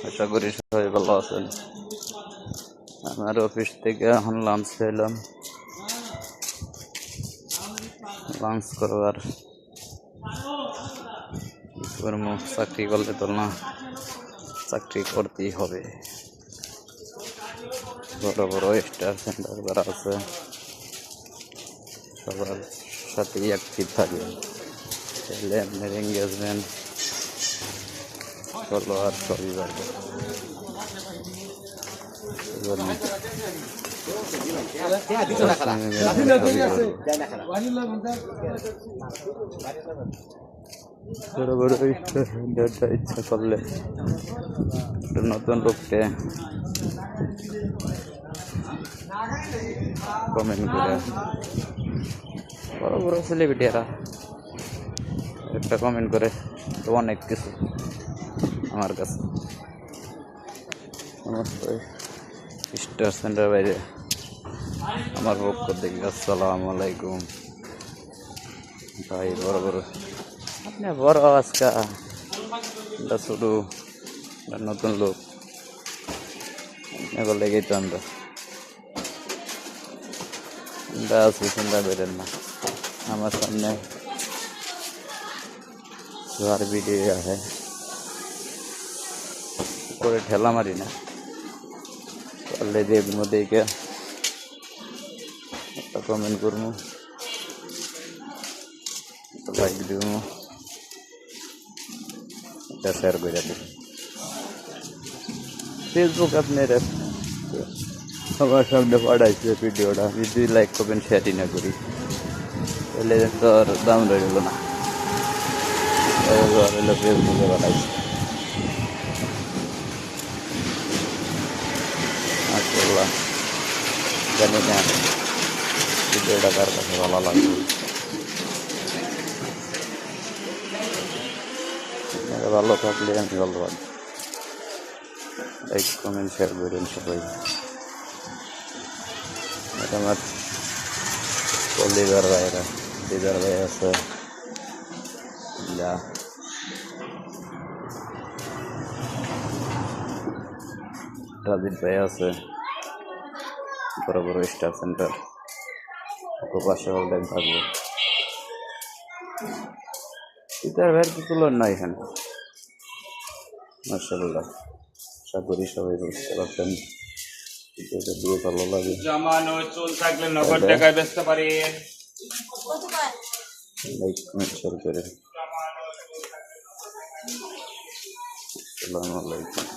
আশা করি সবাই ভালো আছেন। আমার অফিস থেকে এখন লাঞ্চ খেলাম। লাঞ্চ করবার চাকরি করলে তো না, চাকরি করতেই হবে। বড় বড় স্টার সেন্টার যারা আছে সবার সাথেই অ্যাক্টিভ থাকে, তাহলে আপনার এঙ্গেজমেন্ট ফলোয়ার সবই বাড়বে। বড় বড় ইচ্ছা করলে নতুন লোককে কমেন্ট করে, বড় বড় সেলিব্রিটিরা একটা কমেন্ট করে তো অনেক কিছু আমার কাছে। সমস্ত স্টার সেন্টার বাইরে আমার পক্ষ থেকে আসসালামু আলাইকুম। ভাই বড় বড় আপনি বড় আজকা শুরু নতুন লোক লেগেই তো আমরা আছি, চিন্তা করেন না। আমার সামনে আর ভিডিও আছে করে ঠেলা মারি না, পারলে দেখবো, দেখে একটা কমেন্ট করবো, লাইক দিব, এটা শেয়ার করে দেব। ফেসবুক আপনার আমার সামনে পাঠাইছে ভিডিওটা, যদি লাইক করবেন শেয়ারই না করি তাহলে তো আর দাম রইল না। ফেসবুকে পাঠাইছে, মাশাআল্লাহ। জানি না ভিডিওটা কার কাছে ভালো লাগবে। ভালো থাকলে আমি ভালো পারি, লাইক কমেন্ট শেয়ার করেন সবাই। এটা আমার দিদার ভাই আছে, রাজীব ভাই আছে, বড় বড় স্টার সেন্টার পাশে হল টাইম থাকবে। দিদার ভাইয়ের কি তুলন নাই এখানে, মাশাআল্লাহ। আশা করি সবাই বুঝতে পারছেন, দিয়ে ভালো লাগে। চুল থাকলে নগদ টাকায় বেচতে পারি। লাইক কমেন্ট শেয়ার করে। আসসালামু আলাইকুম।